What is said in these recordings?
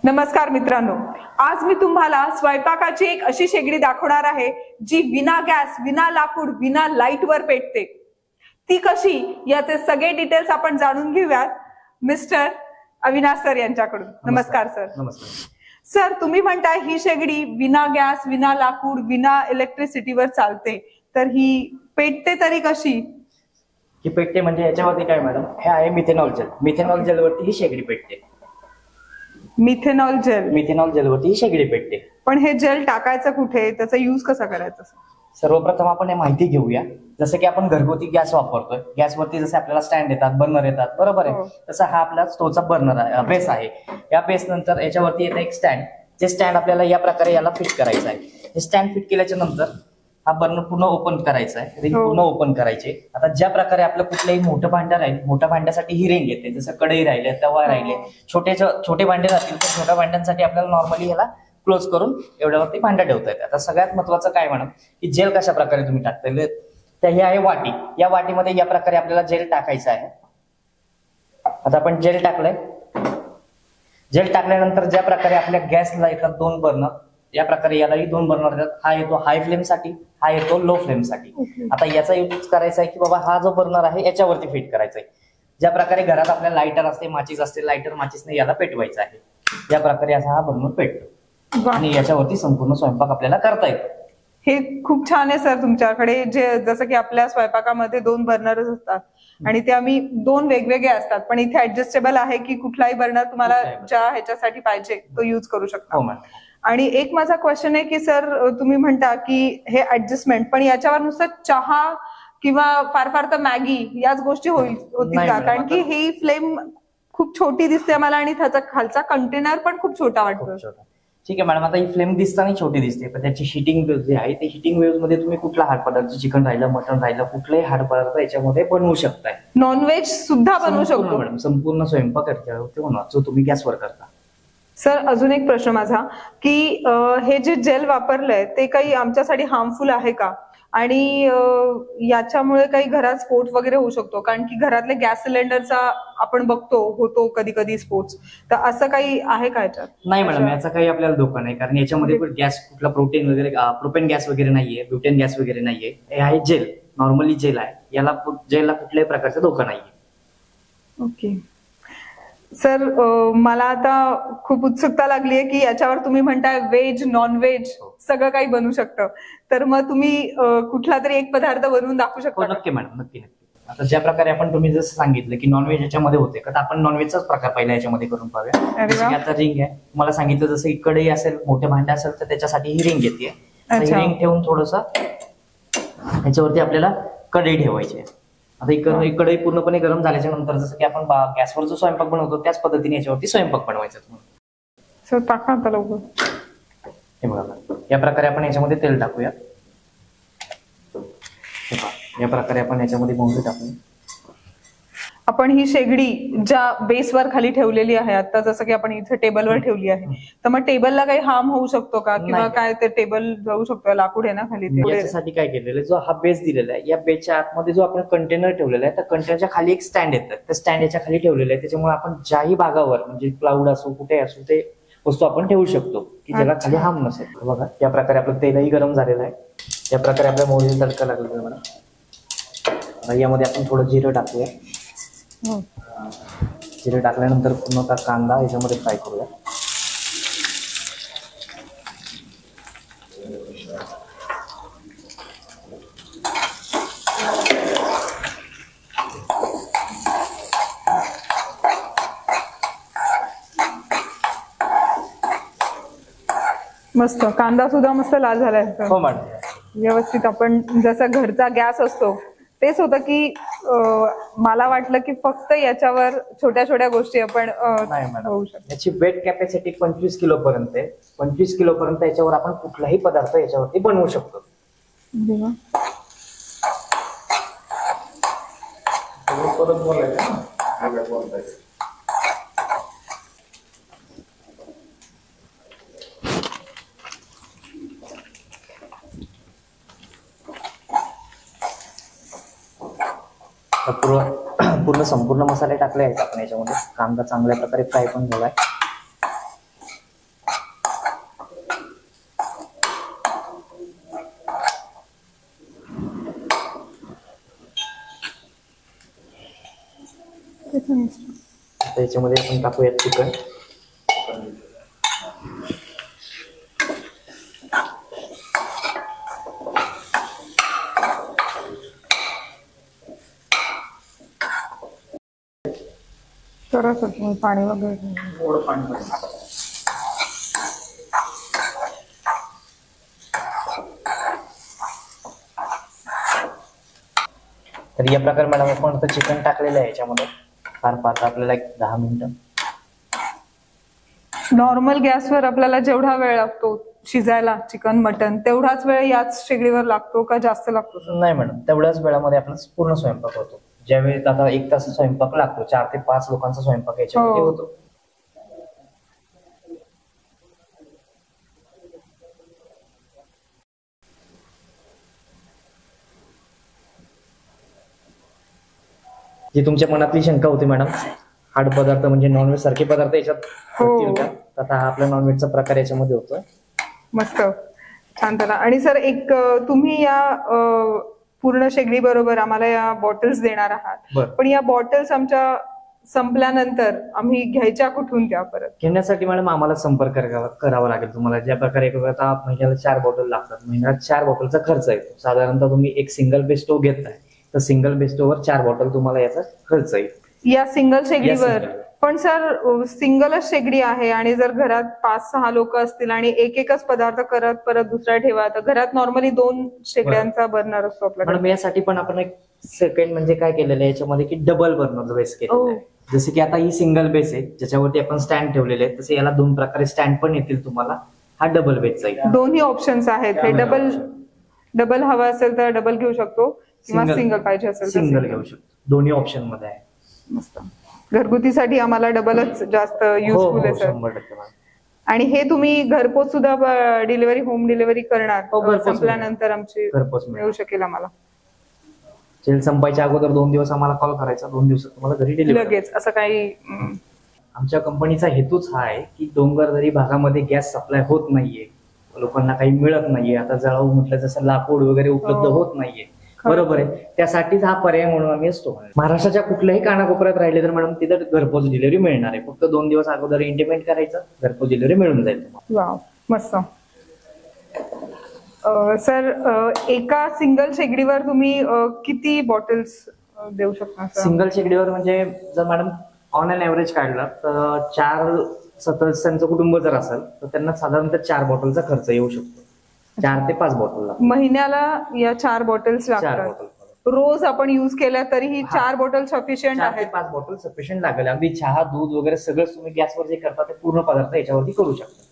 नमस्कार मित्रांनो, आज मी तुम्हाला स्वयंपाकाची एक अशी शेगडी दाखवणार आहे जी विना गॅस, विना लाकूड, विना लाईट वर पेटते। ती कशी याचे सगळे डिटेल्स आपण जाणून घेऊयात मिस्टर अविनाश सर यांच्याकडून। नमस्कार सर। नमस्कार सर, तुम्ही म्हणताय ही शेगडी विना गॅस, विना लाकूड, विना इलेक्ट्रिसिटीवर चालते, तर ही पेटते तरी कशी? ही पेटते म्हणजे याच्यावरती काय मॅडम, हे आहे मिथेनॉल जेल। मिथेनॉल जेलवरती ही शेगडी पेटते। मिथेनॉल जेलवरती ही शेगडी पेटते। पण हे जेल टाकायचं कुठे, त्याचा यूज कसा करायचा? सर्वप्रथम आपण हे माहिती घेऊया। जसं की आपण घरगुती गॅस वापरतोय, गॅसवरती जसे आपल्याला स्टँड येतात, बर्नर येतात, बरोबर आहे? तसा हा आपला स्टोवचा बर्नर आहे, बेस आहे। या बेस नंतर याच्यावरती येतं एक स्टँड, जे स्टँड आपल्याला या प्रकारे याला फिट करायचं आहे। हे स्टँड फिट केल्याच्या नंतर हा बर्नर पूर्ण ओपन करायचा आहे, रिंग पूर्ण ओपन करायचे। आता ज्या प्रकारे आपलं कुठलंही मोठं भांडं राहील, मोठ्या भांड्यासाठी ही रिंग येते, जसं कढई राहिले, तवा राहिले, छोटे भांडे राहतील तर छोट्या भांड्यांसाठी आपल्याला नॉर्मली ह्याला क्लोज करून एवढ्यावरती भांडं ठेवता येते। आता सगळ्यात महत्वाचं काय म्हणा की जेल कशा प्रकारे तुम्ही टाकता, तर हे आहे वाटी। या वाटीमध्ये या प्रकारे आपल्याला जेल टाकायचं आहे। आता आपण जेल टाकलंय। जेल टाकल्यानंतर ज्या प्रकारे आपल्या गॅसला येतात दोन बर्नर, या प्रकारे यालाही दोन बर्नर येतात। हा येतो हाय फ्लेम साठी, हा येतो लो फ्लेम साठी। आता याचा यूज करायचा आहे की बाबा हा जो बर्नर आहे याच्यावरती फिट करायचा आहे। ज्या प्रकारे घरात आपल्या लायटर असते, माचीस असते, लायटर माचीसने याला पेटवायचं आहे। या प्रकारे असा हा बर्नर पेटतो आणि याच्यावरती संपूर्ण स्वयंपाक आपल्याला करता येतो। हे खूप छान आहे सर तुमच्याकडे, जे जसं की आपल्या स्वयंपाकामध्ये दोन बर्नर्स असतात आणि ते आम्ही दोन वेगवेगळे असतात, पण इथे ऍडजस्टेबल आहे की कुठलाही बर्नर तुम्हाला ज्या ह्याच्यासाठी पाहिजे तो यूज करू शकता। आणि एक माझा क्वेश्चन आहे की सर, तुम्ही म्हणता की हे ऍडजस्टमेंट, पण याच्यावर नुसतं चहा किंवा फार फार तर मॅगी याच गोष्टी होतील का? कारण की ही फ्लेम खूप छोटी दिसते मला आणि त्याचा खालचा कंटेनर पण खूप छोटा वाटतो। ठीक आहे मॅडम, आता ही फ्लेम दिसताना छोटी दिसते, पण त्याची हिटिंग वेव्ह जे आहे ते हिटिंग वेव्ह मध्ये तुम्ही कुठला हार्ड पदार्थ, चिकन राहिलं, मटन राहिलं, कुठलाही हार्ड पदार्थ याच्यामध्ये बनवू शकताय। नॉनव्हेज सुद्धा बनवू शकतो मॅडम, संपूर्ण स्वयंपाक होणार जो तुम्ही गॅसवर करता। सर, अजून एक प्रश्न माझा की हे जे जेल वापरलंय ते काही आमच्यासाठी हार्मफुल आहे का? आणि याच्यामुळे काही घरात स्फोट वगैरे होऊ शकतो? कारण की घरातले गॅस सिलेंडरचा आपण बघतो होतो कधी कधी स्फोट, तर असं काही आहे का याच्यात? नाही मॅडम, याचा काही आपल्याला धोका नाही, कारण याच्यामध्ये गॅस कुठला प्रोटीन वगैरे, प्रोपेन गॅस वगैरे नाहीये, ब्युटेन गॅस वगैरे नाहीये। हे आहे जेल, नॉर्मली जेल आहे, याला जेलला कुठल्याही प्रकारचा धोका नाहीये। ओके सर, मला आता खूप उत्सुकता लागली आहे की याच्यावर तुम्ही म्हणताय व्हेज नॉन व्हेज सगळं काही बनवू शकतं, तर मग तुम्ही कुठला तरी एक पदार्थ बनवून दाखवू शकता? नक्की मॅडम, नक्की नक्की। आता ज्या प्रकारे आपण तुम्ही जसं सांगितलं की नॉनव्हेज याच्यामध्ये होते, तर आपण नॉनव्हेजचाच प्रकार पहिला याच्यामध्ये करून पाहूया। जसं की आता रिंग आहे, तुम्हाला सांगितलं जसं की कढई असेल, मोठे भांडे असेल तर त्याच्यासाठी ही रिंग येते। ही रिंग ठेवून थोडंसं याच्यावरती आपल्याला कढई ठेवायची आहे। आता ही कढई पूर्णपणे गरम झाल्याच्या नंतर जसं की आपण गॅसवर जो स्वयंपाक बनवतो त्याच पद्धतीने याच्यावरती स्वयंपाक बनवायचा। सर टाका आता लवकर। हे बघा, या प्रकारे आपण याच्यामध्ये तेल टाकूया। या प्रकारे आपण याच्यामध्ये मोहरी टाकूया। आपण ही शेगडी ज्या बेसवर खाली ठेवलेली आहे आता, जसं की आपण इथे टेबलवर ठेवली आहे, तर मग टेबलला काही हार्म होऊ शकतो का? किंवा काय ते टेबल जाऊ शकतो? लाकूड आहे ना खाली, याच्यासाठी काय केलेलं आहे, जो हा बेस दिलेला आहे, या बेसच्या आतमध्ये जो आपण कंटेनर ठेवलेला आहे, त्या कंटेनरच्या खाली एक स्टँड येतं, त्या स्टँड याच्या खाली ठेवलेलं आहे। त्याच्यामुळे आपण ज्याही भागावर म्हणजे क्लाउड असो, कुठे असो, ते वस्तू आपण ठेवू शकतो की ज्याला खाली हार्म नसेल। बघा, या प्रकारे आपलं तेलही गरम झालेलं आहे। या प्रकारे आपल्या मोहरीचा तडका लागलेला आहे मला। यामध्ये आपण थोडं जिरं टाकूया। जिरं टाकल्यानंतर पूर्णतः कांदा याच्यामध्ये फ्राय करूया। मस्त, कांदा सुद्धा मस्त लाल झालाय। हो मॅडम, व्यवस्थित आपण जसा घरचा गॅस असतो तेच होतं की मला वाटलं की फक्त याच्यावर छोट्या छोट्या गोष्टी आपण होऊ शकतो। याची वेट कॅपॅसिटी 25 किलो पर्यंत आहे। 25 किलो पर्यंत याच्यावर आपण कुठलाही पदार्थ याच्यावरती बनवू शकतो। पूर्ण संपूर्ण मसाले टाकले आहेत आपण याच्यामध्ये। कांदा चांगल्या प्रकारे फ्राय पण झालाय। आता याच्यामध्ये आपण टाकूयात चिकन. पाणी वगैरे थोडं पाणी. तर या प्रकारे मॅडम आपण आता चिकन टाकलेलं आहे याच्यामध्ये. फार फार आपल्याला एक 10 मिनिटं. नॉर्मल गॅसवर आपल्याला जेवढा वेळ लागतो शिजायला चिकन मटन तेवढाच वेळ याच शेगडीवर लागतो का जास्त लागतो? नाही मॅडम, तेवढ्याच वेळामध्ये आपला पूर्ण स्वयंपाक होतो. ज्यावेळी आता 1 तास स्वयंपाक लागतो, 4 ते 5 लोकांचा स्वयंपाक याच्यामध्ये होतो. जी तुमच्या मनातली शंका होती मॅडम, हार्ड पदार्थ म्हणजे नॉनव्हेज सारखे पदार्थ याच्यात होतील का, आता हा आपला नॉनव्हेजचा प्रकार याच्यामध्ये होतोय. मस्त छान त्याला. आणि सर एक तुम्ही या पूर्ण शेगडी बरोबर आम्हाला या बॉटल्स देणार आहात, पण या बॉटल्स आमच्या संपल्यानंतर आम्ही घ्यायच्या कुठून त्या परत? घेण्यासाठी मॅडम आम्हाला संपर्क करावा लागेल तुम्हाला. ज्या प्रकारे आता महिन्याला 4 बॉटल लागतात, महिन्याला 4 बॉटलचा खर्च येतो. साधारणतः तुम्ही एक सिंगल बेस्टो घेताय तर सिंगल बेस्टोवर 4 बॉटल तुम्हाला याचा खर्च येईल या सिंगल शेगडीवर. पण सर सिंगलच शेगडी आहे आणि जर घरात 5-6 लोक असतील आणि एकच पदार्थ करत परत दुसरा ठेवा, तर घरात नॉर्मली 2 शेगड्यांचा बर्नर असतो आपल्याकडे. यासाठी पण आपण एक सेकंड म्हणजे काय केलेलं आहे याच्यामध्ये की डबल बर्नर बेस केलेला आहे. जसं की आता ही सिंगल बेस आहे ज्याच्यावरती आपण स्टँड ठेवलेले आहेत, तसे याला 2 प्रकारे स्टँड पण येतील तुम्हाला. हा डबल बेसचा आहे. दोन्ही ऑप्शन्स आहेत. हे डबल हवा असेल तर डबल घेऊ शकतो किंवा सिंगल पाहिजे असेल तर सिंगल घेऊ शकतो. दोन्ही ऑप्शन मध्ये आहे. मस्त. घरगुतीसाठी आम्हाला डबलच जास्त युजफुल आहे सर. आणि हे तुम्ही घरपोच सुद्धा डिलिव्हरी, होम डिलिव्हरी करणार संपल्यानंतर आमची घरपोच मिळू शकेल आम्हाला? सेल संपायच्या अगोदर 2 दिवस आम्हाला कॉल करायचा, 2 दिवसात तुम्हाला घरी डिलिव्हरी लगेच असं काही. आमच्या कंपनीचा हेतूच हा आहे की डोंगरदरी भागामध्ये गॅस सप्लाय होत नाहीये, लोकांना काही मिळत नाहीये. आता जळाऊ म्हटलं जसं लाकूड वगैरे उपलब्ध होत नाहीये, बरोबर आहे. त्यासाठीच हा पर्याय म्हणून आम्ही असतो. महाराष्ट्राच्या कुठल्याही कानाकोपऱ्यात राहिले तर मॅडम तिथं घरपोच डिलिव्हरी मिळणार आहे. फक्त 2 दिवस अगोदर इंटिमेट करायचं, घरपोच डिलिव्हरी मिळून जाईल. वाव, मस्त. सर एका सिंगल शेगडीवर तुम्ही किती बॉटल्स देऊ शकता? सिंगल शेगडीवर म्हणजे जर मॅडम ऑन अन ऍव्हरेज काढला तर 4 सदस्यांचं कुटुंब जर असेल तर त्यांना साधारणतः 4 बॉटलचा खर्च येऊ शकतो. 4 ते 5 बॉटल महिन्याला या 4 बॉटल्स लागतात. रोज आपण युज केल्या तरीही 4 बॉटल सफिशियंट आहे. 5 बॉटल सफिशियंट लागेल. अगदी चहा, दूध वगैरे सगळं तुम्ही गॅसवर जे करता ते पूर्ण पदार्थ याच्यावरती करू शकता.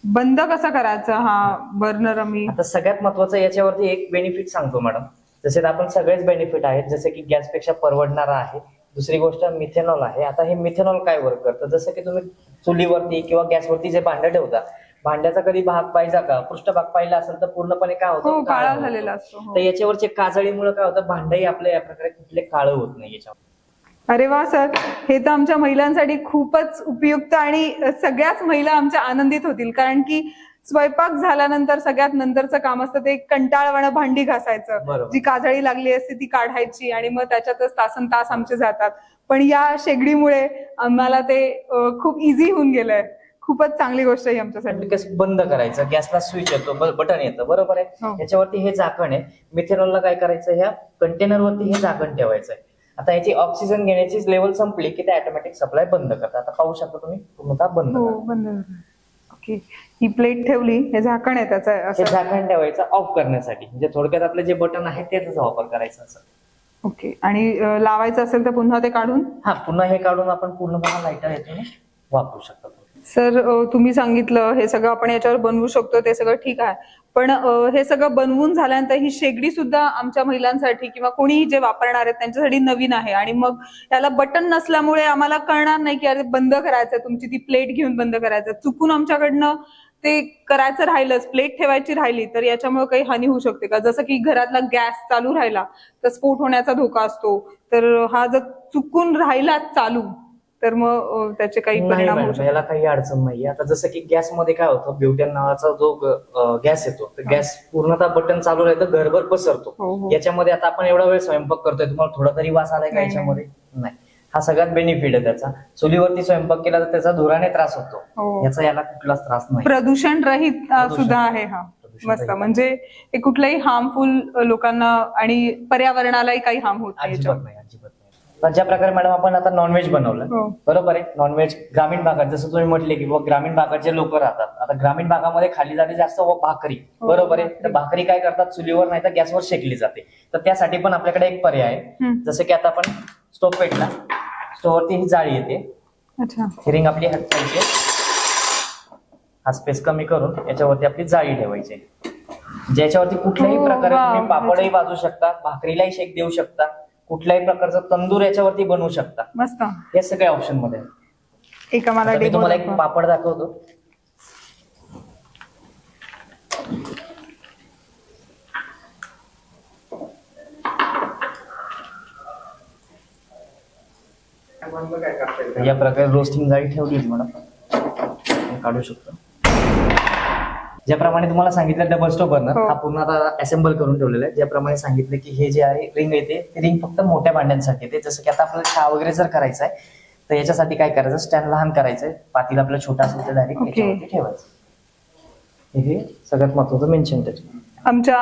बंद कसा करायचा हा बर्नर? आम्ही आता सगळ्यात महत्वाचं याच्यावरती एक बेनिफिट सांगतो मॅडम. जसे आपण सगळेच बेनिफिट आहेत, जसे की गॅसपेक्षा परवडणारा आहे. दुसरी गोष्ट मिथेनॉल आहे. आता हे मिथेनॉल काय वर्क करतं, जसं की तुम्ही चुलीवरती किंवा गॅसवरती जे भांडं ठेवता, भांड्याचा कधी भाग पाहिजा का, पृष्ठभाग पाहिला असेल तर पूर्णपणे काय होतं, काळा झालेला असतो. तर याच्यावरचे काजळीमुळे काय होतं, भांडही आपल्या या प्रकारे कुठले काळं होत नाही याच्यावर. अरे वा सर, हे तर आमच्या महिलांसाठी खूपच उपयुक्त आणि सगळ्याच महिला आमच्या आनंदित होतील. कारण की स्वयंपाक झाल्यानंतर सगळ्यात नंतरचं काम असतं ते कंटाळवाणं भांडी घासायचं. जी काजळी लागली असते ती काढायची आणि मग त्याच्यातच तासन तास आमचे जातात. पण या शेगडीमुळे आम्हाला ते खूप इझी होऊन गेलंय. खूपच चांगली गोष्ट आहे आमच्यासाठी. कसं बंद करायचं, गॅसला स्विच येतो, बटन येतं, बरोबर आहे. याच्यावरती हे झाकण आहे. मिथेनॉलला काय करायचं, ह्या कंटेनरवरती हे झाकण ठेवायचं आहे. आता याची ऑक्सिजन घेण्याची लेवल संपली की ते ऑटोमॅटिक सप्लाय बंद करतात. आता पाहू शकता तुम्ही पूर्णतः बंद. ओके, ही प्लेट ठेवली, हे झाकण आहे त्याचं. हे झाकण ठेवायचं ऑफ करण्यासाठी, म्हणजे थोडक्यात आपलं जे बटन आहे त्याचा वापर करायचा असं. ओके, आणि लावायचं असेल तर पुन्हा ते काढून पुन्हा हे काढून आपण पूर्णपणे लाईटर याच्याने वापरू शकतो. सर तुम्ही सांगितलं हे सगळं आपण याच्यावर बनवू शकतो, ते सगळं ठीक आहे. पण हे सगळं बनवून झाल्यानंतर ही शेगडी सुद्धा आमच्या महिलांसाठी किंवा कोणीही जे वापरणार आहेत त्यांच्यासाठी नवीन आहे. आणि मग याला बटन नसल्यामुळे आम्हाला कळणार नाही की अरे बंद करायचं, तुमची ती प्लेट घेऊन बंद करायचं. चुकून आमच्याकडनं ते करायचं राहिलंच, प्लेट ठेवायची राहिली तर याच्यामुळे काही हानी होऊ शकते का? जसं की घरातला गॅस चालू राहिला तर स्फोट होण्याचा धोका असतो. तर हा जर चुकून राहिला चालू तर मग त्याचे काही परिणाम होऊ शकतात? याला काही अडचण नाही. आता जसं की गॅसमध्ये काय होतं, ब्युटेन नावाचा जो गॅस येतो, तर गॅस पूर्णतः बटन चालू राहतं, घरभर पसरतो. याच्यामध्ये आता आपण एवढा वेळ स्वयंपाक करतोय, तुम्हाला थोडा तरी वास आलाय का याच्यामध्ये? नाही. हा सगळ्यात बेनिफिट आहे त्याचा. चुलीवरती स्वयंपाक केला तर त्याचा धुराने त्रास हो. होतो, याचा याला कुठलाच त्रास नाही. प्रदूषण रहित सुद्धा आहे हा. मस्त, म्हणजे हे कुठलंही हार्मफुल लोकांना आणि पर्यावरणालाही काही हार्म होत नाही. अजिबात नाही. ज्या प्रकारे मॅडम आपण आता नॉनव्हेज बनवलं, बरोबर आहे, नॉनव्हेज ग्रामीण भागात जसं तुम्ही म्हटले की ग्रामीण भागात जे लोक राहतात, आता ग्रामीण भागामध्ये खाली जाते जास्त भाकरी, बरोबर आहे. तर भाकरी काय करतात, चुलीवर नाही तर गॅसवर शेकली जाते. तर त्यासाठी पण आपल्याकडे एक पर्याय आहे, जसं की आता आपण स्टोव्ह पेटला, स्टोव्हवरती ही जाळी येते, रिंग आपली हटवायची, हा स्पेस कमी करून याच्यावरती आपली जाळी ठेवायची, ज्याच्यावरती कुठल्याही प्रकारे तुम्ही पापडही भाजू शकता, भाकरीलाही शेक देऊ शकता, कुठल्याही प्रकारचा तंदूर याच्यावरती बनवू शकता. मस्त, हे सगळे ऑप्शन मध्ये. मी तुम्हाला एक पापड दाखवतो. या प्रकारे रोस्टिंग जाळी ठेवली मॅडम, काढू शकतो. ज्याप्रमाणे तुम्हाला सांगितलं डबल स्टोव बर्नर, हा पूर्ण आता असेंबल करून ठेवलेला आहे. ज्याप्रमाणे सांगितलं की हे जे आहे रिंग येते, ती रिंग फक्त मोठ्या भांड्यांसाठी येते. जसं की आता आपल्याला चहा वगैरे जर करायचा आहे तर याच्यासाठी काय करायचं, स्टँड लहान करायचंय, पातील आपलं छोटा असेल तर डायरेक्ट याच्यावरती ठेवायचं. हे सगळ्यात महत्वाचं मेन्शन त्याच्यात. आमच्या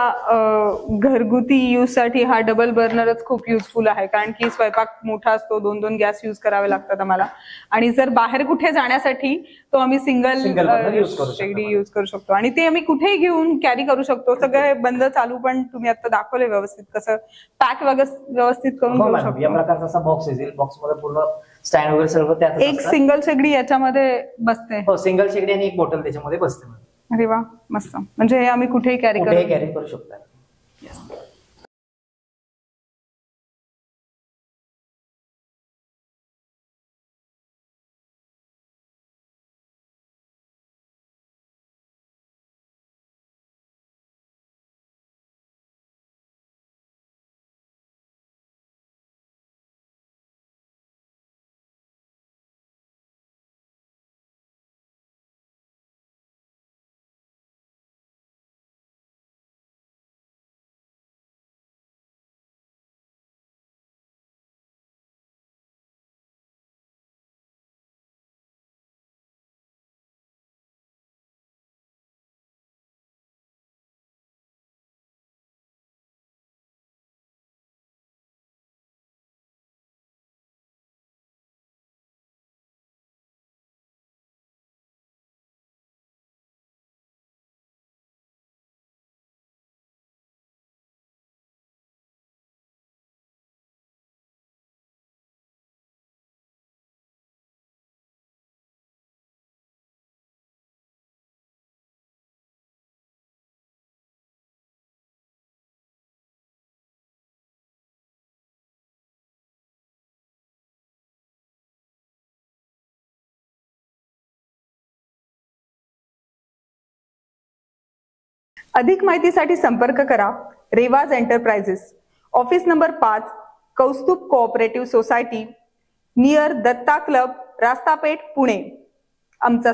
घरगुती यूज साठी हा डबल बर्नरच खूप युजफुल आहे, कारण की स्वयंपाक मोठा असतो, 2-2 गॅस युज करावे लागतात आम्हाला. आणि जर बाहेर कुठे जाण्यासाठी तो आम्ही सिंगल शेगडी युज करू शकतो, आणि ते आम्ही कुठेही घेऊन कॅरी करू शकतो. सगळे बंद चालू पण तुम्ही आता दाखवले व्यवस्थित कसं पॅक व्यवस्थित करून घेऊ शकतो. या प्रकारचा असा बॉक्स येईल, बॉक्स मध्ये पूर्ण स्टँड वगैरे सर्व त्यात. एक सिंगल शेगडी याच्यामध्ये बसते. हो, सिंगल शेगडी आणि एक बॉटल त्याच्यामध्ये बसते. अरे वा, मस्त. म्हणजे हे आम्ही कुठेही कॅरी करू शकतो. अधिक माहितीसाठी संपर्क करा Rewaj enterprises, office number 5, Kaustubh cooperative society, near Datta club, Rastapeth, Pune. आमचा